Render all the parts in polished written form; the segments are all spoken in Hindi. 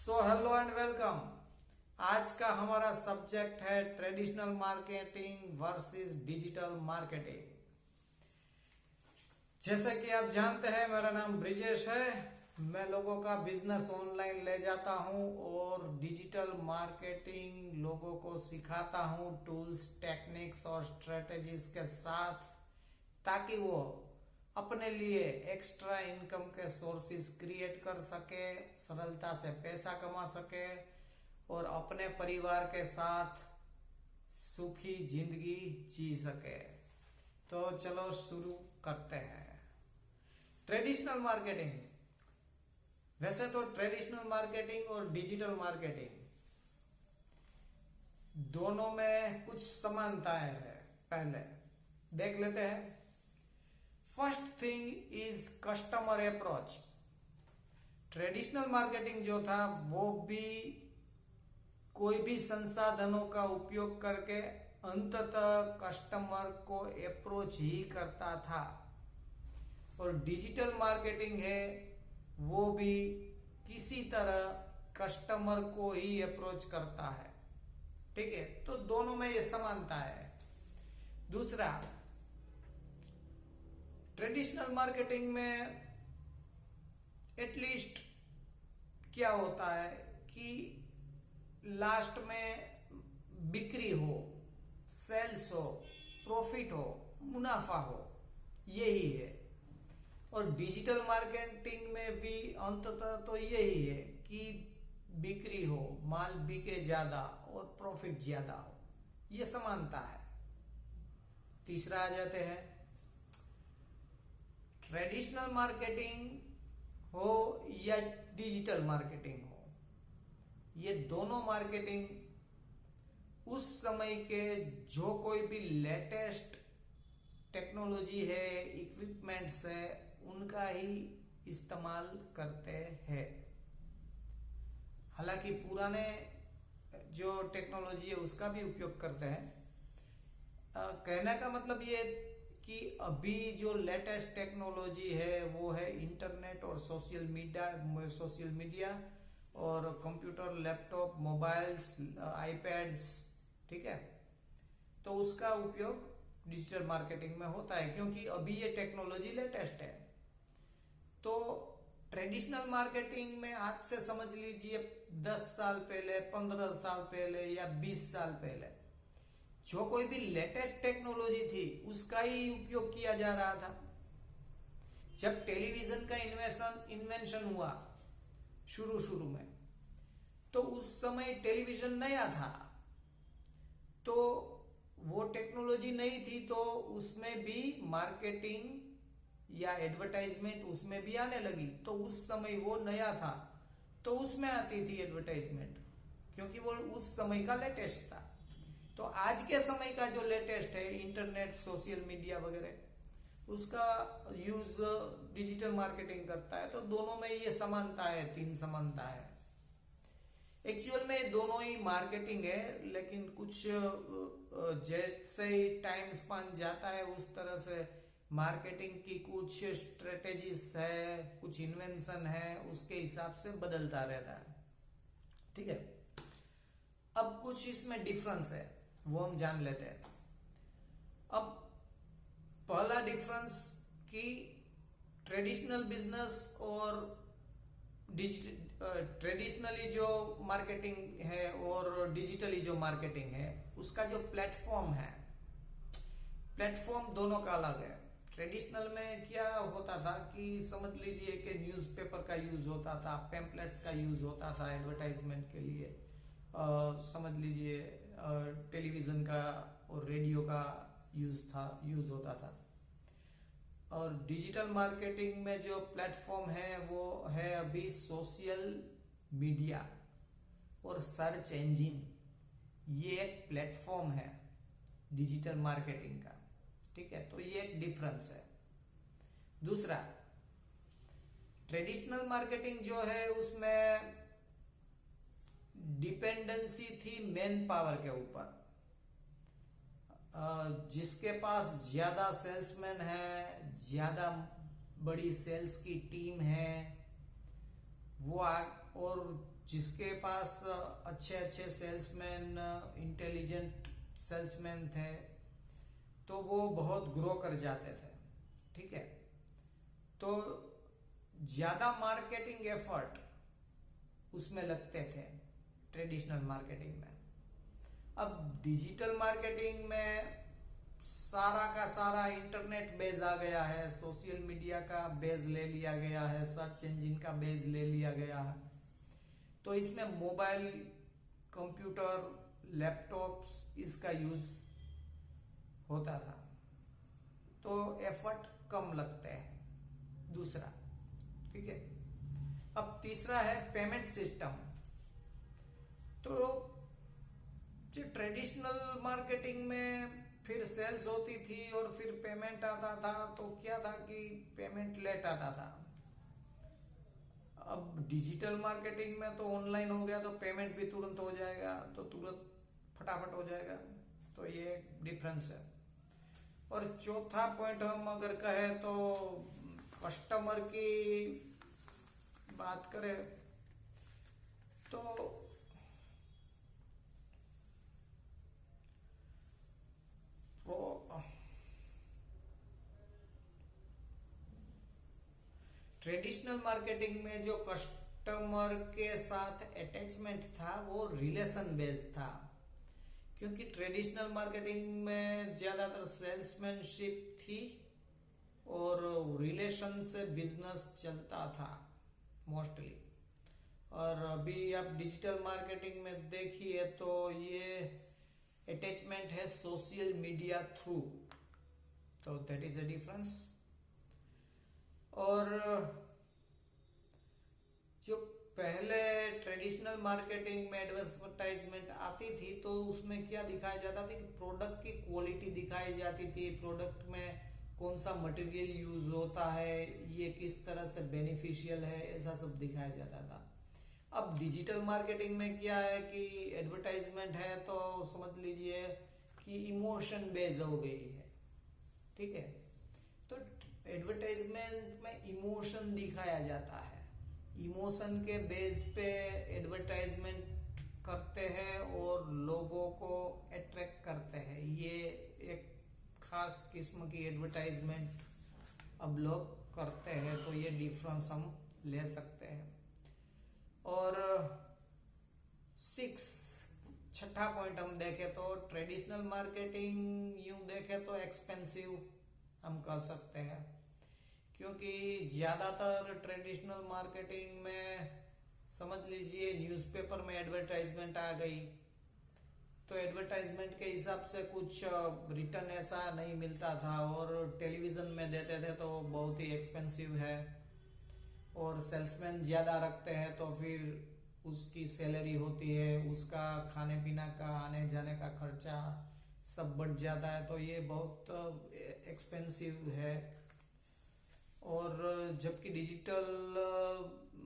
So hello and welcome. आज का हमारा सब्जेक्ट है traditional marketing versus digital marketing. जैसे कि आप जानते हैं, मेरा नाम ब्रिजेश है। मैं लोगों का बिजनेस ऑनलाइन ले जाता हूं और डिजिटल मार्केटिंग लोगों को सिखाता हूं टूल्स, टेक्निक्स और स्ट्रेटेजीज के साथ, ताकि वो अपने लिए एक्स्ट्रा इनकम के सोर्सेज क्रिएट कर सके, सरलता से पैसा कमा सके और अपने परिवार के साथ सुखी जिंदगी जी सके। तो चलो शुरू करते हैं। ट्रेडिशनल मार्केटिंग, वैसे तो ट्रेडिशनल मार्केटिंग और डिजिटल मार्केटिंग दोनों में कुछ समानताएं हैं। पहले देख लेते हैं। First thing is customer approach. Traditional marketing जो था वो भी कोई भी संसाधनों का उपयोग करके अंततः कस्टमर को अप्रोच ही करता था, और डिजिटल मार्केटिंग है वो भी किसी तरह कस्टमर को ही अप्रोच करता है। ठीक है, तो दोनों में ये समानता है। दूसरा, ट्रेडिशनल मार्केटिंग में एटलीस्ट क्या होता है कि लास्ट में बिक्री हो, सेल्स हो, प्रॉफिट हो, मुनाफा हो, यही है। और डिजिटल मार्केटिंग में भी अंततः तो यही है कि बिक्री हो, माल बिके ज्यादा और प्रॉफिट ज्यादा हो, यह समानता है। तीसरा आ जाते हैं, ट्रेडिशनल मार्केटिंग हो या डिजिटल मार्केटिंग हो, ये दोनों मार्केटिंग उस समय के जो कोई भी लेटेस्ट टेक्नोलॉजी है, इक्विपमेंट्स है, उनका ही इस्तेमाल करते हैं। हालांकि पुराने जो टेक्नोलॉजी है उसका भी उपयोग करते हैं। कहने का मतलब ये कि अभी जो लेटेस्ट टेक्नोलॉजी है वो है इंटरनेट और सोशल मीडिया और कंप्यूटर, लैपटॉप, मोबाइल्स, आईपैड्स। ठीक है, तो उसका उपयोग डिजिटल मार्केटिंग में होता है क्योंकि अभी ये टेक्नोलॉजी लेटेस्ट है। तो ट्रेडिशनल मार्केटिंग में आज से समझ लीजिए 10 साल पहले, 15 साल पहले या 20 साल पहले जो कोई भी लेटेस्ट टेक्नोलॉजी थी उसका ही उपयोग किया जा रहा था। जब टेलीविजन का इन्वेंशन हुआ शुरू में, तो उस समय टेलीविजन नया था, तो वो टेक्नोलॉजी नहीं थी, तो उसमें भी मार्केटिंग या एडवर्टाइजमेंट उसमें भी आने लगी। तो उस समय वो नया था तो उसमें आती थी एडवर्टाइजमेंट, क्योंकि वो उस समय का लेटेस्ट था। तो आज के समय का जो लेटेस्ट है, इंटरनेट, सोशल मीडिया वगैरह, उसका यूज डिजिटल मार्केटिंग करता है। तो दोनों में ये समानता है, 3 समानता है। एक्चुअल में दोनों ही मार्केटिंग है, लेकिन कुछ जैसे ही टाइम स्पान जाता है उस तरह से मार्केटिंग की कुछ स्ट्रेटेजीज है, कुछ इन्वेंशन है, उसके हिसाब से बदलता रहता है। ठीक है, अब कुछ इसमें डिफरेंस है वो हम जान लेते हैं। अब पहला डिफरेंस कि ट्रेडिशनल बिजनेस और ट्रेडिशनली जो मार्केटिंग है और डिजिटली जो मार्केटिंग है, उसका जो प्लेटफॉर्म है, प्लेटफॉर्म दोनों का अलग है। ट्रेडिशनल में क्या होता था कि समझ लीजिए कि न्यूज़पेपर का यूज होता था, पैम्पलेट्स का यूज होता था एडवर्टाइजमेंट के लिए, समझ लीजिए टेलीविजन का और रेडियो का यूज होता था। और डिजिटल मार्केटिंग में जो प्लेटफॉर्म है वो है अभी सोशल मीडिया और सर्च इंजिन। ये एक प्लेटफॉर्म है डिजिटल मार्केटिंग का। ठीक है, तो ये एक डिफरेंस है। दूसरा, ट्रेडिशनल मार्केटिंग जो है उसमें डिपेंडेंसी थी मैन पावर के ऊपर। जिसके पास ज्यादा सेल्समैन है, ज्यादा बड़ी सेल्स की टीम है, वो और जिसके पास अच्छे अच्छे सेल्समैन, इंटेलिजेंट सेल्समैन थे, तो वो बहुत ग्रो कर जाते थे। ठीक है, तो ज्यादा मार्केटिंग एफर्ट उसमें लगते थे ट्रेडिशनल मार्केटिंग में। अब डिजिटल मार्केटिंग में सारा का सारा इंटरनेट बेस आ गया है, सोशल मीडिया का बेस ले लिया गया है, सर्च इंजन का बेस ले लिया गया है। तो इसमें मोबाइल, कंप्यूटर, लैपटॉप्स इसका यूज होता था, तो एफर्ट कम लगते हैं। दूसरा, ठीक है। अब तीसरा है पेमेंट सिस्टम। तो जो ट्रेडिशनल मार्केटिंग में फिर सेल्स होती थी और फिर पेमेंट आता था, तो क्या था कि पेमेंट लेट आता था। अब डिजिटल मार्केटिंग में तो ऑनलाइन हो गया, तो पेमेंट भी तुरंत हो जाएगा, तो तुरंत फटाफट हो जाएगा। तो ये डिफरेंस है। और चौथा पॉइंट हम अगर कहें तो कस्टमर की बात करें तो वो ट्रेडिशनल मार्केटिंग में जो कस्टमर के साथ अटैचमेंट था वो रिलेशन बेस्ड था, क्योंकि ट्रेडिशनल मार्केटिंग में ज्यादातर सेल्समैनशिप थी और रिलेशन से बिजनेस चलता था मोस्टली। और अभी आप डिजिटल मार्केटिंग में देखिए तो ये अटैचमेंट है सोशल मीडिया थ्रू, तो दैट इज अ डिफरेंस। और जो पहले ट्रेडिशनल मार्केटिंग में एडवर्टाइजमेंट आती थी तो उसमें क्या दिखाया जाता था कि प्रोडक्ट की क्वालिटी दिखाई जाती थी, प्रोडक्ट में कौन सा मटेरियल यूज होता है, ये किस तरह से बेनिफिशियल है, ऐसा सब दिखाया जाता था। अब डिजिटल मार्केटिंग में क्या है कि एडवर्टाइजमेंट है तो समझ लीजिए कि इमोशन बेस्ड हो गई है। ठीक है, तो एडवर्टाइजमेंट में इमोशन दिखाया जाता है, इमोशन के बेस पे एडवर्टाइजमेंट करते हैं और लोगों को अट्रैक्ट करते हैं। ये एक खास किस्म की एडवर्टाइजमेंट अब लोग करते हैं, तो ये डिफरेंस हम ले सकते हैं। और छठा पॉइंट हम देखें तो ट्रेडिशनल मार्केटिंग यूं देखें तो एक्सपेंसिव हम कह सकते हैं, क्योंकि ज्यादातर ट्रेडिशनल मार्केटिंग में समझ लीजिए न्यूज़पेपर में एडवर्टाइजमेंट आ गई, तो एडवर्टाइजमेंट के हिसाब से कुछ रिटर्न ऐसा नहीं मिलता था, और टेलीविजन में देते थे तो बहुत ही एक्सपेंसिव है, और सेल्समैन ज्यादा रखते हैं तो फिर उसकी सैलरी होती है, उसका खाने पीना का, आने जाने का खर्चा सब बढ़ जाता है, तो ये बहुत एक्सपेंसिव है। और जबकि डिजिटल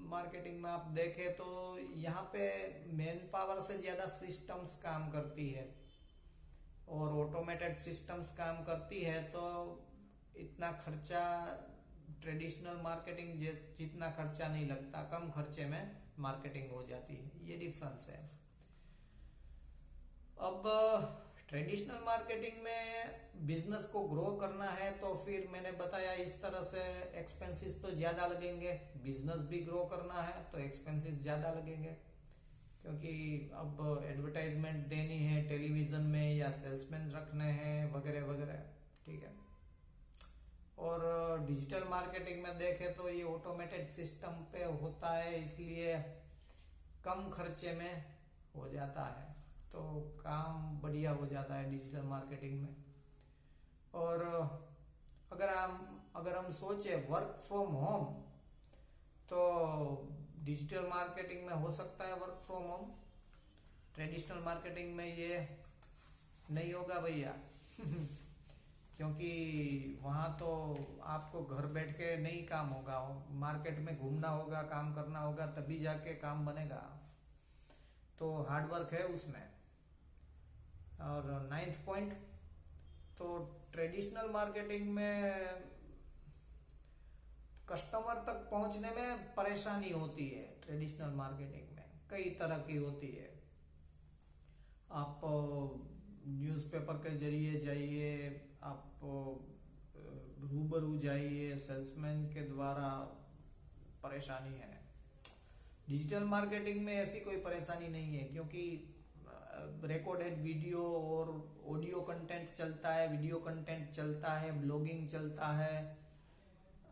मार्केटिंग में आप देखें तो यहाँ पे मैन पावर से ज्यादा सिस्टम्स काम करती है और ऑटोमेटेड सिस्टम्स काम करती है, तो इतना खर्चा ट्रेडिशनल मार्केटिंग जितना खर्चा नहीं लगता, कम खर्चे में मार्केटिंग हो जाती है। ये डिफरेंस है। अब ट्रेडिशनल मार्केटिंग में बिजनेस को ग्रो करना है तो फिर मैंने बताया इस तरह से एक्सपेंसेस तो ज्यादा लगेंगे, बिजनेस भी ग्रो करना है तो एक्सपेंसेस ज्यादा लगेंगे, क्योंकि अब एडवर्टाइजमेंट देनी है टेलीविजन में या सेल्समैन रखने हैं वगैरह वगैरह। ठीक है, और डिजिटल मार्केटिंग में देखें तो ये ऑटोमेटेड सिस्टम पे होता है, इसलिए कम खर्चे में हो जाता है, तो काम बढ़िया हो जाता है डिजिटल मार्केटिंग में। और अगर हम सोचे वर्क फ्रॉम होम, तो डिजिटल मार्केटिंग में हो सकता है work from home, traditional marketing में ये नहीं होगा भैया क्योंकि वहां तो आपको घर बैठ के नहीं काम होगा, मार्केट में घूमना होगा, काम करना होगा, तभी जाके काम बनेगा, तो हार्ड वर्क है उसमें। और 9th पॉइंट, तो ट्रेडिशनल मार्केटिंग में कस्टमर तक पहुंचने में परेशानी होती है, ट्रेडिशनल मार्केटिंग में कई तरह की होती है। आप न्यूज़पेपर के जरिए जाइए, आप रूबरू जाइए, सेल्समैन के द्वारा परेशानी है। डिजिटल मार्केटिंग में ऐसी कोई परेशानी नहीं है, क्योंकि रिकॉर्डेड वीडियो और ऑडियो कंटेंट चलता है, वीडियो कंटेंट चलता है, ब्लॉगिंग चलता है,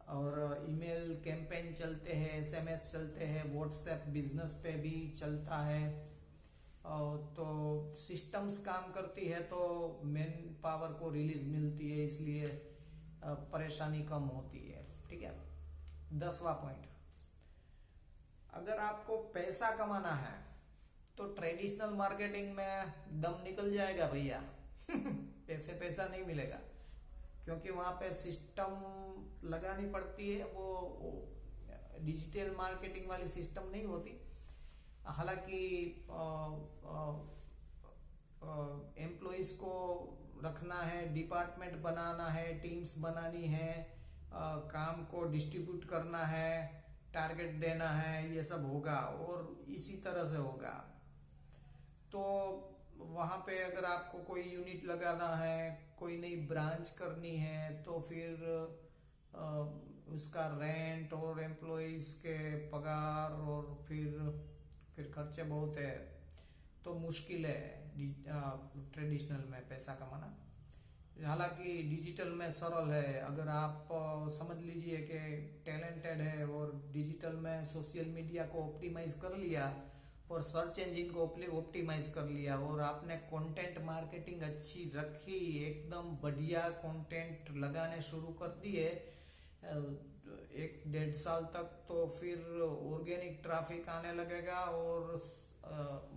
और ईमेल कैंपेन चलते हैं, एसएमएस चलते हैं, व्हाट्सएप बिजनेस पे भी चलता है। और तो सिस्टम्स काम करती है तो मैन पावर को रिलीज मिलती है, इसलिए परेशानी कम होती है। ठीक है। 10वां पॉइंट, अगर आपको पैसा कमाना है तो ट्रेडिशनल मार्केटिंग में दम निकल जाएगा भैया। ऐसे पैसा नहीं मिलेगा, क्योंकि वहां पे सिस्टम लगानी पड़ती है, वो डिजिटल मार्केटिंग वाली सिस्टम नहीं होती। हालांकि एम्प्लॉइज को रखना है, डिपार्टमेंट बनाना है, टीम्स बनानी है, काम को डिस्ट्रीब्यूट करना है, टारगेट देना है, ये सब होगा और इसी तरह से होगा। तो वहां पे अगर आपको कोई यूनिट लगाना है, कोई नई ब्रांच करनी है, तो फिर उसका रेंट और एम्प्लॉइज के पगार और फिर खर्चे बहुत है, तो मुश्किल है ट्रेडिशनल में पैसा कमाना। हालांकि डिजिटल में सरल है। अगर आप समझ लीजिए कि टैलेंटेड है और डिजिटल में सोशल मीडिया को ऑप्टिमाइज कर लिया और सर्च इंजन को ऑप्टिमाइज कर लिया और आपने कंटेंट मार्केटिंग अच्छी रखी, एकदम बढ़िया कंटेंट लगाने शुरू कर दिए 1-1.5 साल तक, तो फिर ऑर्गेनिक ट्रैफिक आने लगेगा और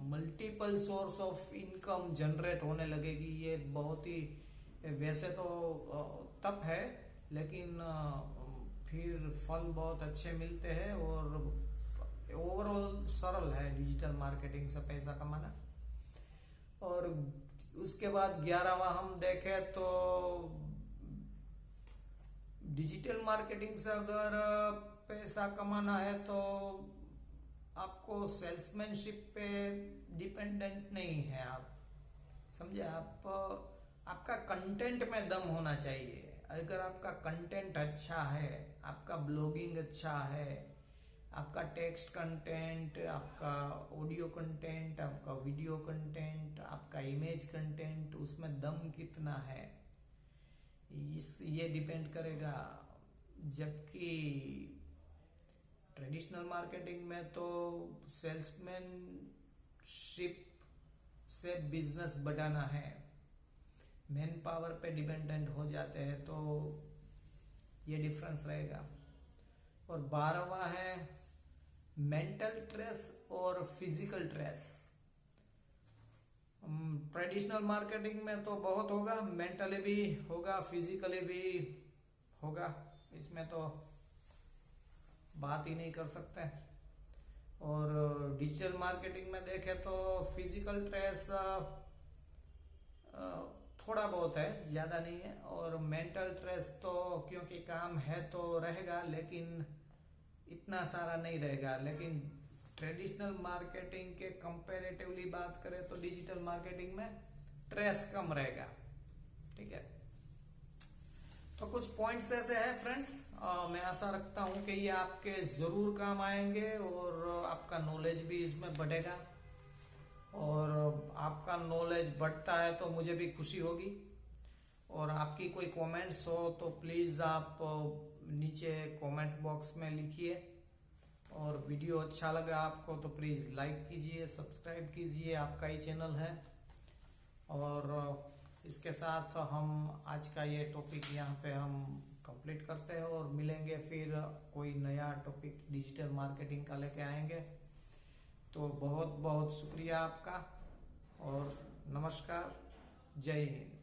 multiple source of income generate होने लगेगी। ये बहुत ही, वैसे तो तप है, लेकिन फिर फल बहुत अच्छे मिलते हैं और ओवरऑल सरल है डिजिटल मार्केटिंग से पैसा कमाना। और उसके बाद 11वां हम देखें तो डिजिटल मार्केटिंग से अगर पैसा कमाना है तो आपको सेल्समैनशिप पे डिपेंडेंट नहीं है। आप समझे, आपका कंटेंट में दम होना चाहिए। अगर आपका कंटेंट अच्छा है, आपका ब्लॉगिंग अच्छा है, आपका टेक्स्ट कंटेंट, आपका ऑडियो कंटेंट, आपका वीडियो कंटेंट, आपका इमेज कंटेंट, उसमें दम कितना है, ये डिपेंड करेगा। जबकि ट्रेडिशनल मार्केटिंग में तो सेल्समैनशिप से बिजनेस बढ़ाना है, मैन पावर पे डिपेंडेंट हो जाते हैं, तो ये डिफरेंस रहेगा। और 12वां है मेंटल स्ट्रेस और फिजिकल स्ट्रेस। ट्रेडिशनल मार्केटिंग में तो बहुत होगा, मेंटली भी होगा, फिजिकली भी होगा, इसमें तो बात ही नहीं कर सकते। और डिजिटल मार्केटिंग में देखें तो फिजिकल स्ट्रेस थोड़ा बहुत है, ज्यादा नहीं है। और मेंटल स्ट्रेस तो क्योंकि काम है तो रहेगा, लेकिन इतना सारा नहीं रहेगा। लेकिन ट्रेडिशनल मार्केटिंग के कंपैरेटिवली बात करें तो डिजिटल मार्केटिंग में स्ट्रेस कम रहेगा। ठीक है। तो कुछ पॉइंट्स ऐसे हैं फ्रेंड्स, मैं आशा रखता हूं कि ये आपके जरूर काम आएंगे और आपका नॉलेज भी इसमें बढ़ेगा। और आपका नॉलेज बढ़ता है तो मुझे भी खुशी होगी। और आपकी कोई कमेंट्स हो तो प्लीज़ आप नीचे कमेंट बॉक्स में लिखिए। और वीडियो अच्छा लगा आपको तो प्लीज़ लाइक कीजिए, सब्सक्राइब कीजिए, आपका ही चैनल है। और इसके साथ हम आज का ये टॉपिक यहाँ पे हम कंप्लीट करते हैं और मिलेंगे फिर कोई नया टॉपिक डिजिटल मार्केटिंग का लेके आएंगे। तो बहुत बहुत शुक्रिया आपका और नमस्कार, जय हिंद।